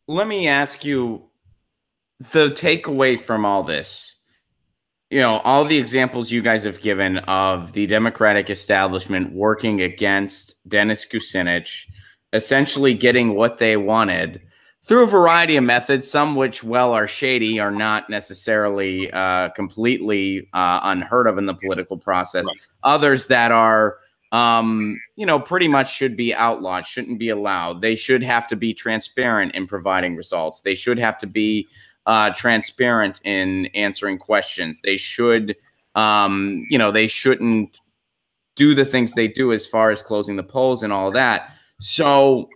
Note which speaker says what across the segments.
Speaker 1: let me ask you the takeaway from all this. All the examples you guys have given of the Democratic establishment working against Dennis Kucinich, essentially getting what they wanted through a variety of methods, some which, well, are shady, are not necessarily completely unheard of in the political process.
Speaker 2: Right.
Speaker 1: Others that are, pretty much should be outlawed, shouldn't be allowed. They should have to be transparent in providing results. They should have to be transparent in answering questions. They should, they shouldn't do the things they do as far as closing the polls and all that. So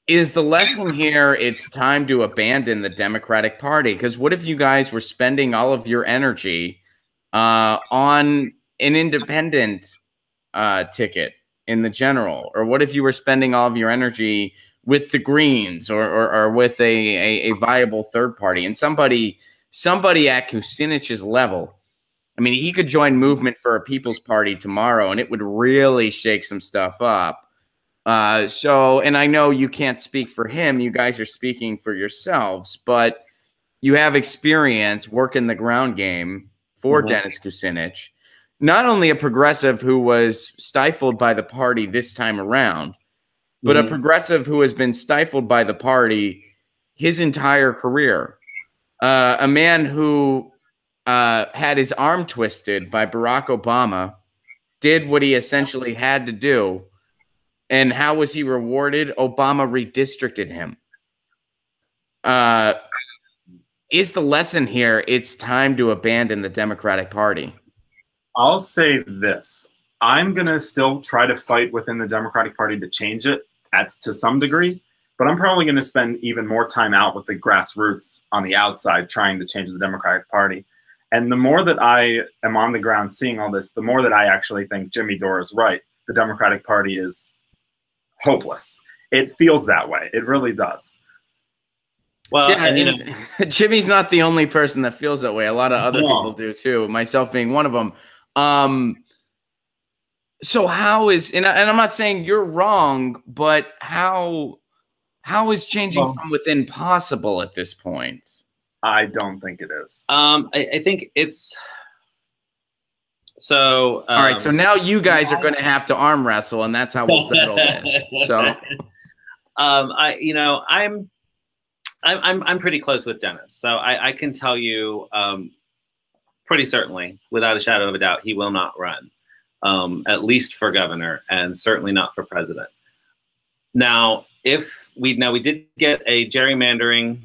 Speaker 1: is the lesson here it's time to abandon the Democratic Party? Because what if you guys were spending all of your energy on an independent ticket in the general? Or what if you were spending all of your energy with the Greens or with a viable third party? And somebody at Kucinich's level, I mean, he could join Movement for a People's Party tomorrow, and it would really shake some stuff up. And I know you can't speak for him. You guys are speaking for yourselves, but you have experience working the ground game for Dennis Kucinich. Not only a progressive who was stifled by the party this time around, but a progressive who has been stifled by the party his entire career. A man who had his arm twisted by Barack Obama, did what he essentially had to do. And how was he rewarded? Obama redistricted him. Is the lesson here it's time to abandon the Democratic Party?
Speaker 2: I'll say this. I'm going to still try to fight within the Democratic Party to change it to some degree, but I'm probably going to spend even more time out with the grassroots on the outside trying to change the Democratic Party. And the more that I am on the ground seeing all this, the more that I actually think Jimmy Dore is right. The Democratic Party is hopeless. It feels that way. It really does.
Speaker 1: Well, yeah, and Jimmy's not the only person that feels that way. A lot of other people do too, myself being one of them. So how is, and I'm not saying you're wrong, but how is changing from within possible at this point?
Speaker 2: I don't think it is.
Speaker 3: I think it's so.
Speaker 1: All right, so now you guys are going to have to arm wrestle, and that's how we'll settle this. So,
Speaker 3: I'm pretty close with Dennis, so I can tell you pretty certainly, without a shadow of a doubt, he will not run, at least for governor, and certainly not for president. Now, if we did get a gerrymandering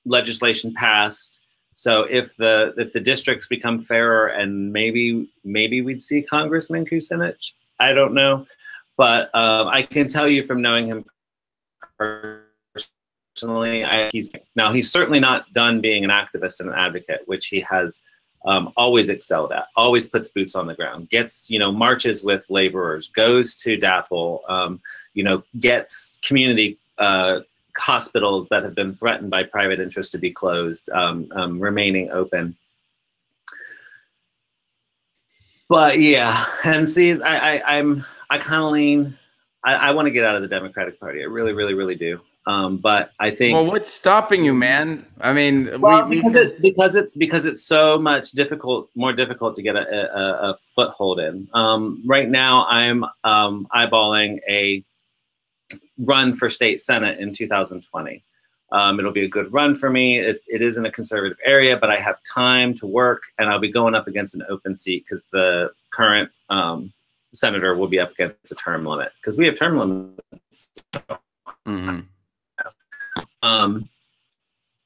Speaker 3: legislation passed, so if the districts become fairer, and maybe we'd see Congressman Kucinich. I don't know, but I can tell you from knowing him personally, he's certainly not done being an activist and an advocate, which he has always excelled at. Always puts boots on the ground, gets marches with laborers, goes to DAPL, gets community hospitals that have been threatened by private interests to be closed, remaining open. But yeah, and see, I kind of lean. I want to get out of the Democratic Party. I really, really, really do. But I think.
Speaker 1: Well, what's stopping you, man? I mean,
Speaker 3: because it's so much more difficult to get a foothold in. Right now, I'm eyeballing a run for state senate in 2020. It'll be a good run for me. It is in a conservative area, but I have time to work, and I'll be going up against an open seat because the current senator will be up against a term limit because we have term limits.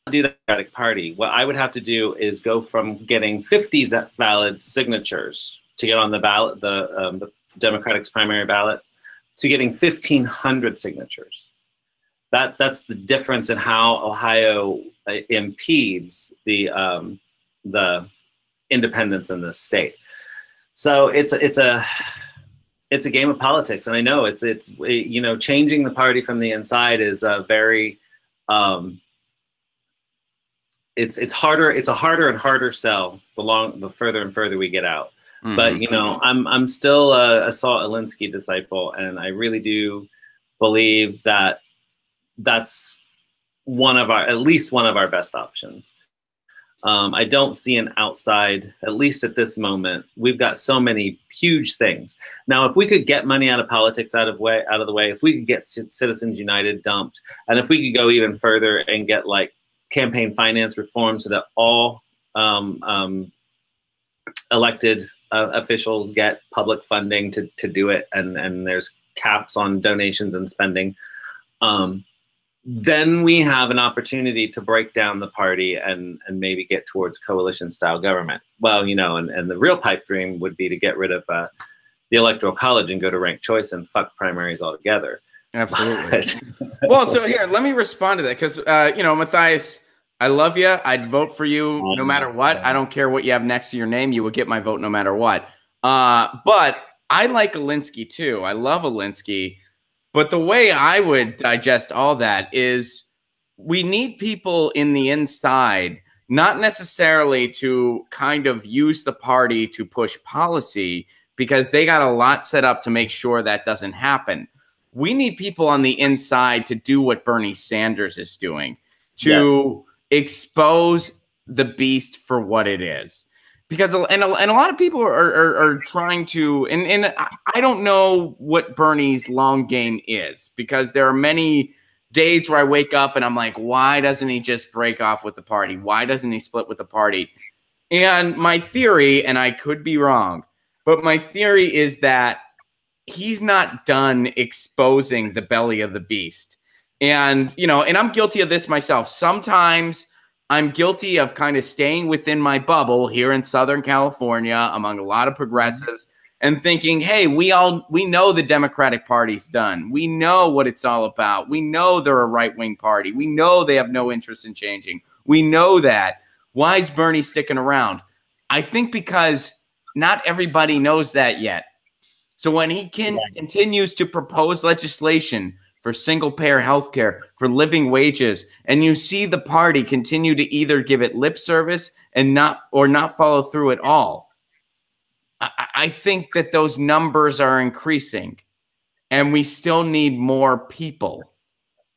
Speaker 3: Do the Democratic Party. What I would have to do is go from getting 50 valid signatures to get on the ballot, the Democratic's primary ballot, to getting 1,500 signatures. That's the difference in how Ohio impedes the independence in this state. So it's a game of politics, and I know it's changing the party from the inside is a very it's a harder and harder sell the further and further we get out. But I'm still a Saul Alinsky disciple, and I really do believe that that's at least one of our best options. I don't see an outside, at least at this moment. We've got so many huge things. Now, if we could get money out of politics out of the way, if we could get Citizens United dumped, and if we could go even further and get like campaign finance reform so that all elected officials get public funding to do it, and there's caps on donations and spending, then we have an opportunity to break down the party and maybe get towards coalition-style government. Well, you know, and the real pipe dream would be to get rid of the Electoral College and go to ranked choice and fuck primaries altogether.
Speaker 1: Absolutely. Well, so here, let me respond to that because, you know, Matthias, I love you. I'd vote for you no matter what. I don't care what you have next to your name. You would get my vote no matter what. But I like Alinsky too. I love Alinsky. But the way I would digest all that is we need people in the inside, not necessarily to kind of use the party to push policy, because they got a lot set up to make sure that doesn't happen. We need people on the inside to do what Bernie Sanders is doing, to expose the beast for what it is. Because and a lot of people are trying to, and I don't know what Bernie's long game is, because there are many days where I wake up and I'm like, why doesn't he just break off with the party? Why doesn't he split with the party? And my theory, and I could be wrong, but my theory is that he's not done exposing the belly of the beast. And, you know, and I'm guilty of this myself. Sometimes I'm guilty of kind of staying within my bubble here in Southern California among a lot of progressives and thinking, hey, we know the Democratic Party's done. We know what it's all about. We know they're a right-wing party. We know they have no interest in changing. We know that. Why is Bernie sticking around? I think because not everybody knows that yet. So when he continues to propose legislation for single-payer health care, for living wages, and you see the party continue to either give it lip service and not follow through at all, I think that those numbers are increasing, and we still need more people.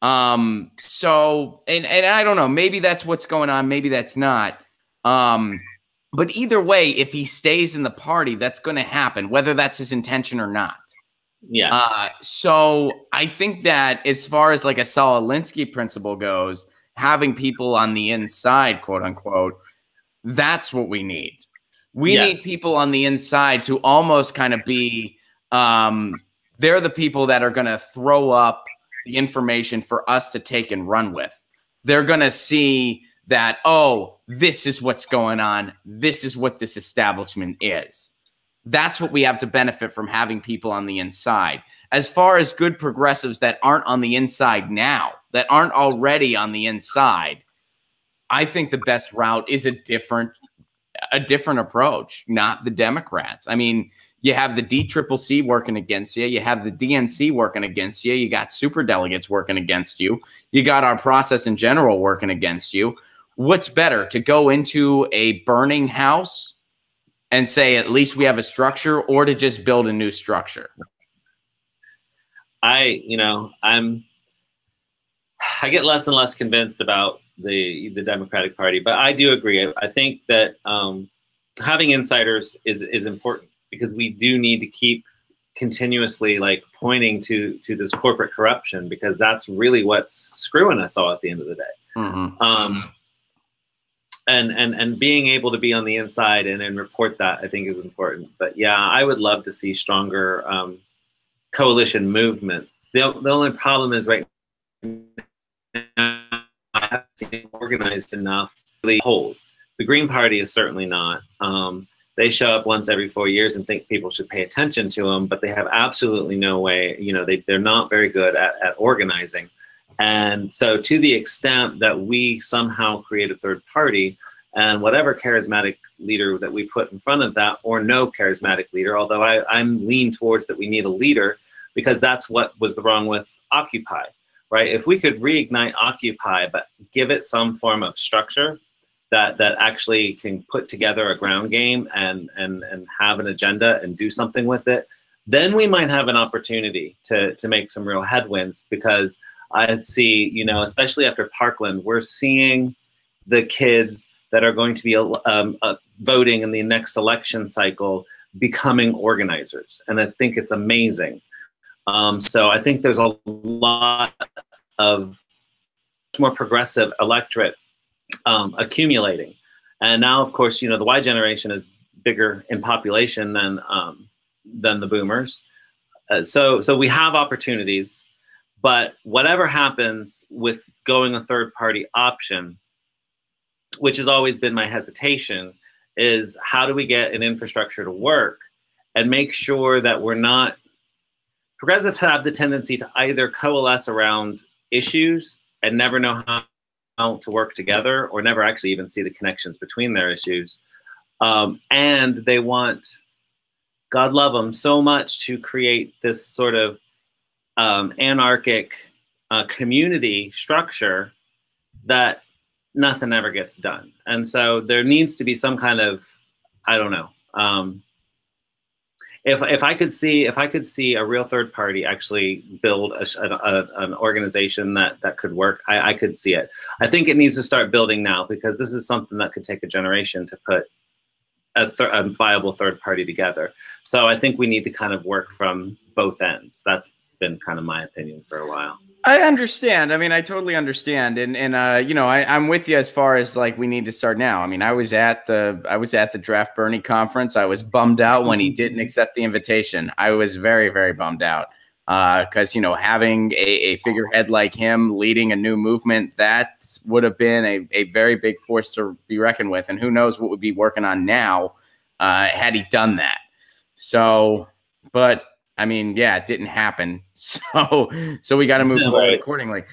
Speaker 1: So, and I don't know, maybe that's what's going on, maybe that's not. But either way, if he stays in the party, that's going to happen, whether that's his intention or not.
Speaker 3: Yeah.
Speaker 1: So I think that as far as like a Saul Alinsky principle goes, having people on the inside, quote unquote, that's what we need. We need people on the inside to almost kind of be, they're the people that are going to throw up the information for us to take and run with. They're going to see that, oh, this is what's going on. This is what this establishment is. That's what we have to benefit from having people on the inside. As far as good progressives that aren't on the inside now, that aren't already on the inside, I think the best route is a different approach, not the Democrats. I mean, you have the DCCC working against you. You have the DNC working against you. You got superdelegates working against you. You got our process in general working against you. What's better, to go into a burning house and say, at least we have a structure, or to just build a new structure?
Speaker 3: I get less and less convinced about the Democratic Party, but I do agree. I think that having insiders is important, because we do need to keep continuously like pointing to this corporate corruption, because that's really what's screwing us all at the end of the day. Mm-hmm. And being able to be on the inside and report that, I think, is important. But yeah, I would love to see stronger coalition movements. The only problem is right now, I haven't seen it organized enough to really hold. The Green Party is certainly not. They show up once every 4 years and think people should pay attention to them, but they have absolutely no way. You know, they're not very good at organizing. And so to the extent that we somehow create a third party, and whatever charismatic leader that we put in front of that, or no charismatic leader, although I'm lean towards that we need a leader, because that's what was wrong with Occupy, right? If we could reignite Occupy, but give it some form of structure that actually can put together a ground game and have an agenda and do something with it, then we might have an opportunity to make some real headwinds, because I see, you know, especially after Parkland, we're seeing the kids that are going to be voting in the next election cycle becoming organizers. And I think it's amazing. So I think there's a lot of more progressive electorate accumulating. And now, of course, you know, the Y generation is bigger in population than the boomers. So we have opportunities, but whatever happens with going a third party option, which has always been my hesitation, is how do we get an infrastructure to work and make sure that we're not, progressives have the tendency to either coalesce around issues and never know how to work together, or never actually even see the connections between their issues. And they want, God love them, so much to create this sort of anarchic community structure that nothing ever gets done. And so there needs to be some kind of, I don't know. If I could see a real third party actually build an organization that could work, I could see it. I think it needs to start building now, because this is something that could take a generation to put a viable third party together. So I think we need to kind of work from both ends. That's been kind of my opinion for a while.
Speaker 1: I understand. I mean, I totally understand. And you know, I'm with you as far as like we need to start now. I mean, I was at the Draft Bernie conference. I was bummed out when he didn't accept the invitation. I was very, very bummed out because, you know, having a figurehead like him leading a new movement, that would have been a very big force to be reckoned with. And who knows what we'd be working on now had he done that. So, but I mean, yeah, it didn't happen. So we got to move forward accordingly.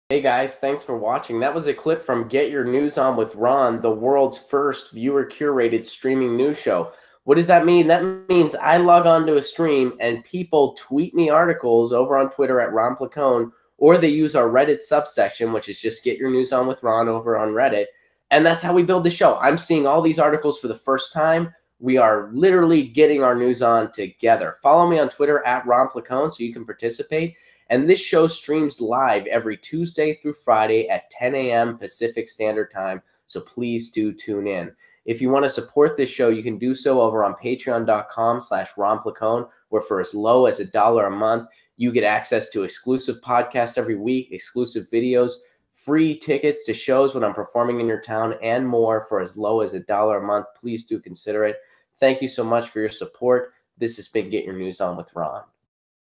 Speaker 1: Hey guys, thanks for watching. That was a clip from Get Your News On with Ron, the world's first viewer-curated streaming news show. What does that mean? That means I log on to a stream and people tweet me articles over on Twitter at Ron Placone, or they use our Reddit subsection, which is just Get Your News On with Ron over on Reddit. And that's how we build the show. I'm seeing all these articles for the first time. We are literally getting our news on together. Follow me on Twitter at Ron Placone so you can participate. And this show streams live every Tuesday through Friday at 10 a.m. Pacific Standard Time. So please do tune in. If you want to support this show, you can do so over on patreon.com/Ron Placone, where for as low as $1 a month, you get access to exclusive podcasts every week, exclusive videos, free tickets to shows when I'm performing in your town, and more for as low as $1 a month. Please do consider it. Thank you so much for your support. This has been Get Your News On with Ron.